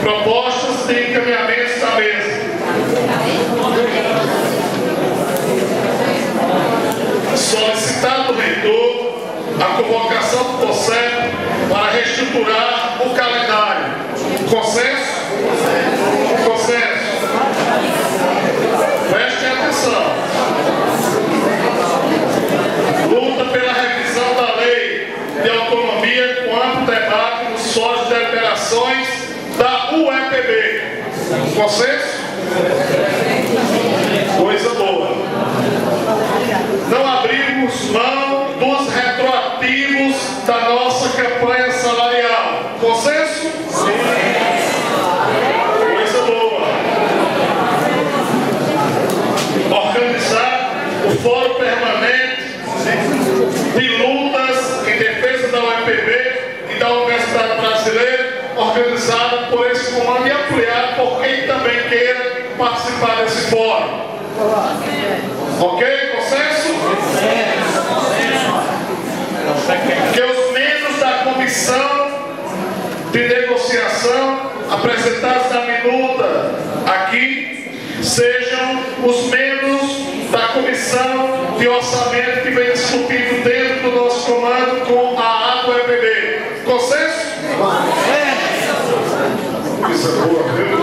Propostas de encaminhamentos da mesa. Solicitar do reitor a convocação do CONCEP para reestruturar o calendário. Consenso? Consenso. Prestem atenção. Luta pela revisão da lei de autonomia com amplo debate nos fóruns de deliberações da UEPB. Consenso? Coisa boa. Não abrimos mão dos retroativos da nossa campanha salarial. Consenso? Sim. Coisa boa. Organizar o Fórum Permanente de lutas em defesa da UEPB e da Universidade Brasileira, organizada por esse comando e apoiado por quem também queira participar desse fórum. Ok? Consenso? Que os membros da comissão de negociação apresentados na minuta aqui sejam os membros da comissão de orçamento que vem discutindo dentro do nosso comando com a UEPB. Consenso? Isso é boa, viu?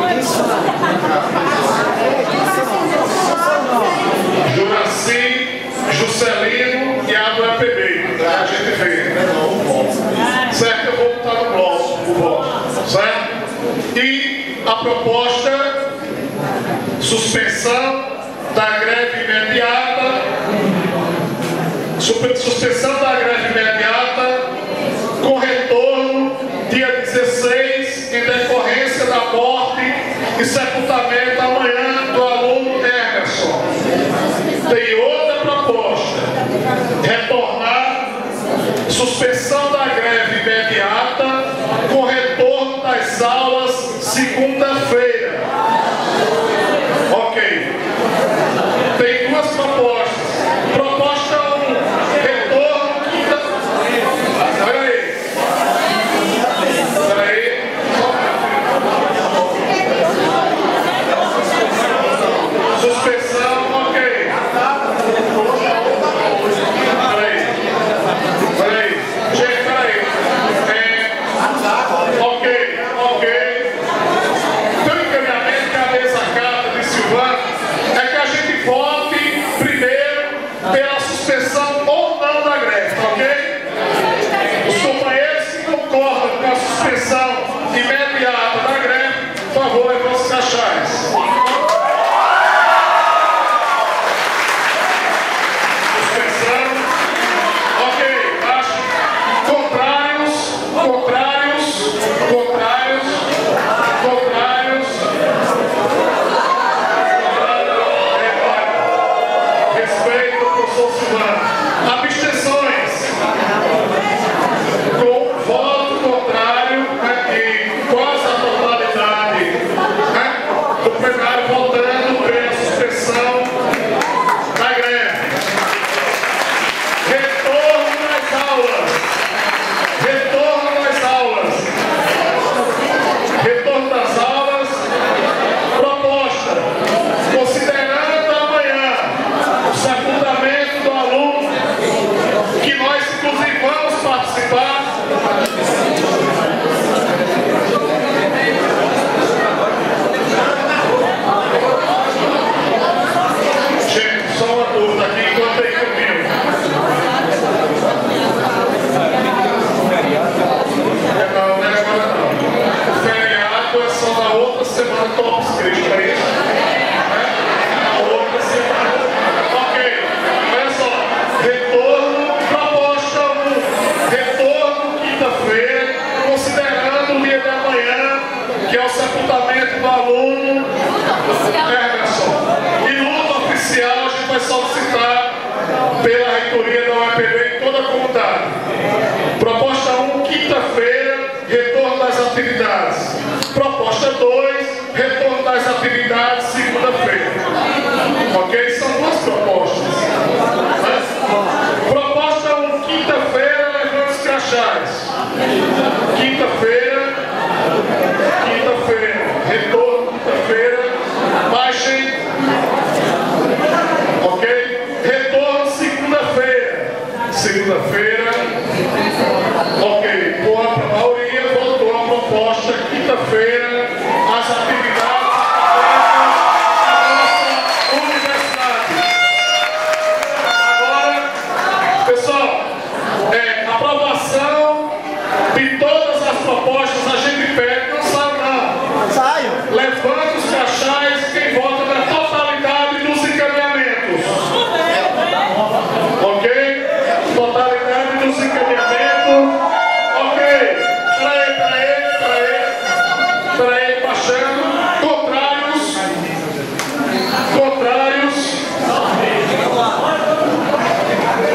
Juraci, Juscelino e a UEPB. A gente vê. Certo? Eu vou botar no bloco o voto. Certo? E a proposta, suspensão da greve imediata, suspensão da greve imediata, com retorno dia 16, em decorrência da morte e sepultamento amanhã do aluno Emerson. Tem outra proposta, retornar, suspensão da greve imediata, com retorno das aulas segunda-feira. Ok. Tem duas propostas. Proposta 1, retorno quinta-feira. Olha aí. Suspensão, ok. Peraí. Gente, peraí. Ok. Tem um encaminhamento que a mesa carta de Silvano é que a gente vote primeiro pela suspensão ou não da greve, ok? Os companheiros que concordam com a suspensão imediata da greve, por favor, levantem os caixais. Abstenções. Com voto contrário e quase a totalidade do plenário votando pela suspensão da greve. Retorno das aulas. Retorno das aulas. Retorno das aulas. Proposta. Considerando amanhã o sepultamento do aluno, que nós inclusive vamos participar. Gente, só uma dúvida aqui enquanto aí comigo. Não é agora não. O feriado é só na outra semana do Corpus Christi, é isso? Na outra semana. Ok, olha só. Retorno, proposta 1. Retorno quinta-feira, considerando o dia de amanhã, que é o sepultamento do aluno Emerson. E luta oficial a gente vai solicitar pela reitoria da UEPB em toda a comunidade. Proposta 1, quinta-feira, retorno das atividades. Proposta 2, retorno das atividades segunda-feira. Ok? São duas propostas. Proposta 1, quinta-feira, levando os crachás. Quinta-feira, segunda-feira. Ok, por a maioria votou a proposta quinta-feira, as atividades da nossa universidade. Agora, pessoal, aprovação de todas as propostas, a gente pede, não sai não. Saio. Levanta os crachás, quem vota na totalidade dos encaminhamentos. Ok? Totalidade dos encaminhamentos. Ok. Peraí, baixando.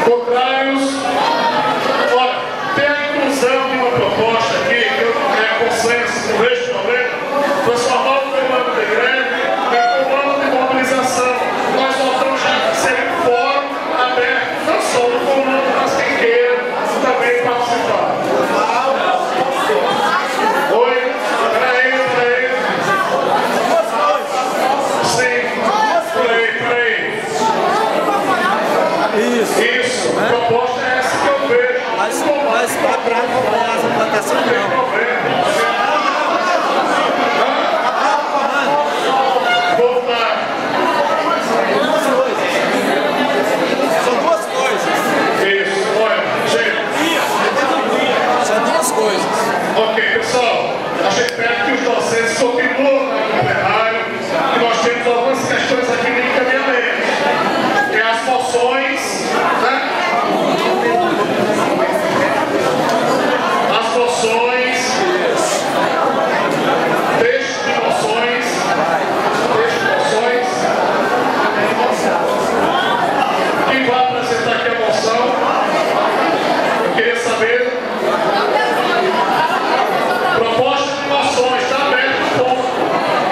Contrários. Olha, tem a inclusão de uma proposta aqui, que é consenso, não vejo problema, transformar o comando de greve em comando de mobilização. Nós voltamos já ser um fórum aberto, não só do comando, mas quem queira também participar. Oi? Peraí. Sim, peraí. Isso. A proposta é essa que eu vejo. Mas para acompanhar essa plantação Não tem não. problema. Voltar. São duas coisas. Isso, olha, gente. São duas coisas. Ok, pessoal, a gente pede que os docentes continuem no plenário e nós temos algumas questões aqui de encaminhamento. Que é as moções, né? As moções, texto de moções, quem vai apresentar aqui a moção? Eu queria saber. Proposta de moções, está aberto o ponto.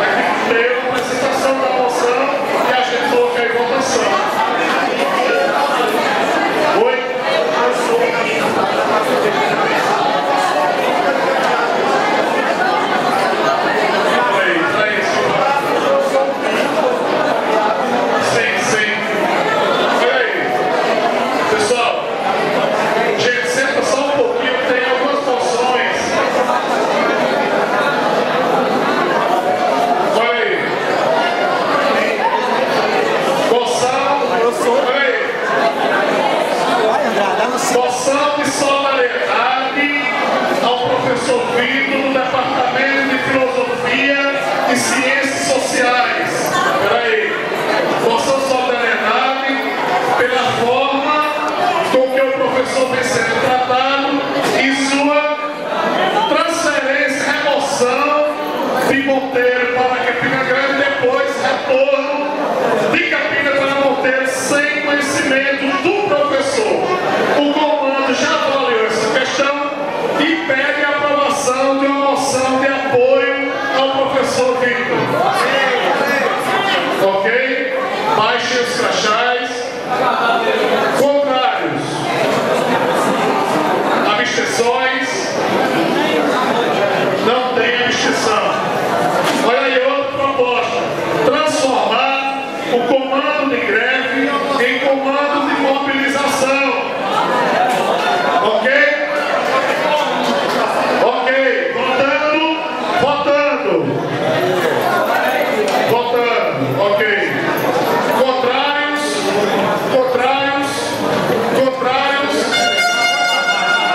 Aqui tem a apresentação da moção e a gente coloca em votação. Oi? Peraí. Sim. Olha aí. Pessoal, gente, senta só um pouquinho, tem algumas moções. Olha aí. Moção de solidariedade ao professor Vitor do Departamento de Filosofia e Ciências Sociais. Peraí. Moção de solidariedade pela forma com que o professor vem sendo tratado e sua transferência, remoção de Monteiro para Campina Grande, depois retorno de Campina para Monteiro sem conhecimento do professor. O comando já avaliou essa questão e pede a aprovação de uma moção de apoio ao professor Vitor. Ok? Baixem os crachás. Contrários. Abstenções. Não tem abstenção. Olha aí outra proposta. Transformar o comando de greve em comando de mobilização. Ok? Ok. Votando. Ok. Contrários.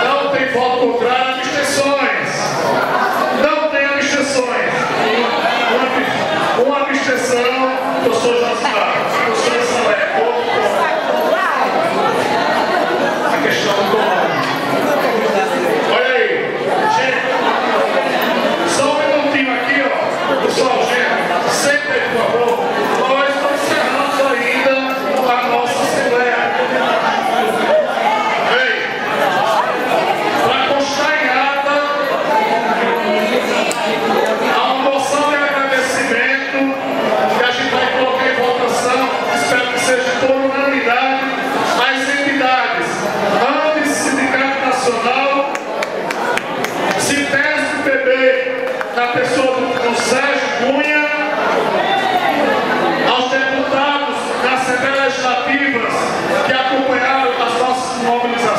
Não tem voto contrário. Abstenções. Não tem abstenções. Uma abstenção. Professor José. Professor Salé. A questão do comando. Olha aí. Gente, só um minutinho aqui, ó. Pessoal, gente, senta aí, por favor. Nós estamos encerrando ainda a nossa assembleia. Ei, para constar em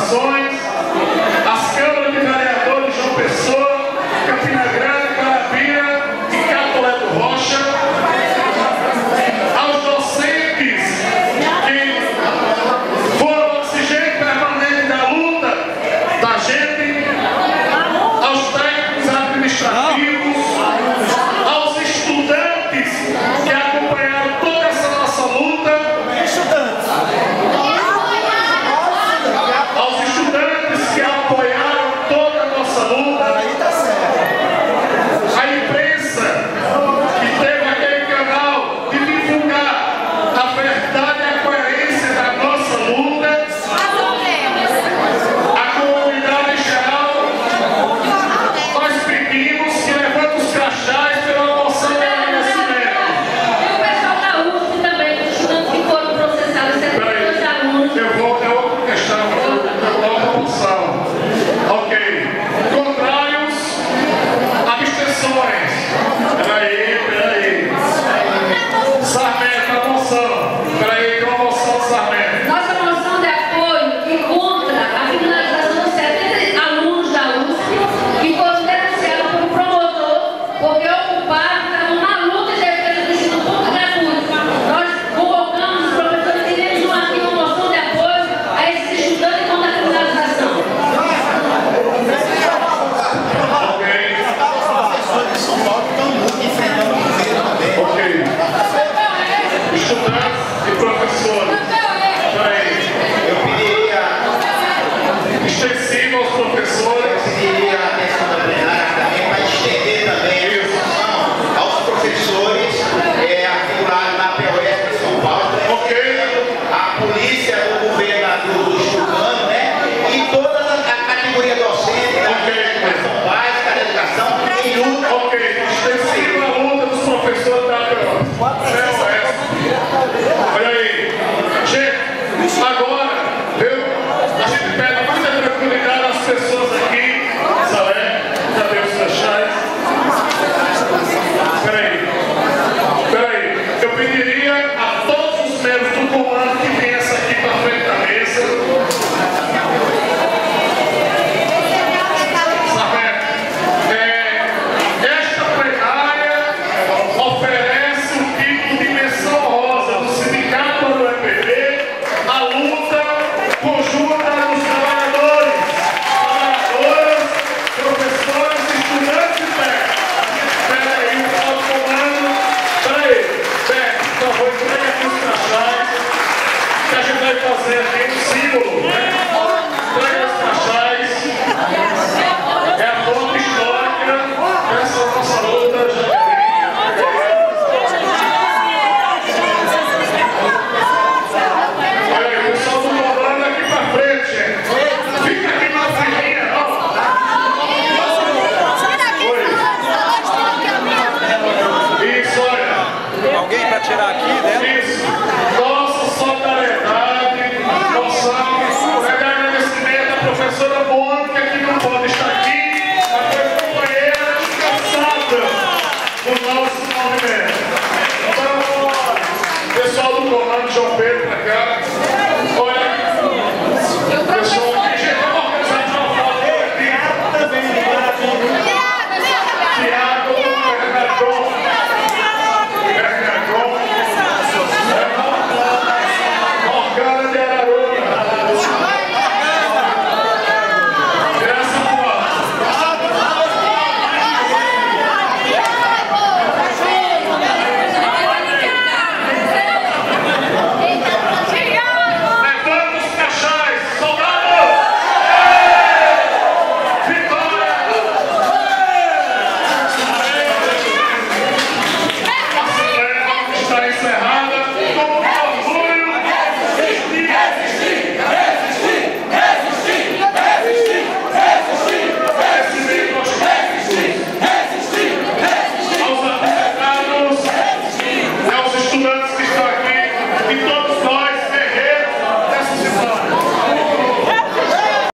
apresentações.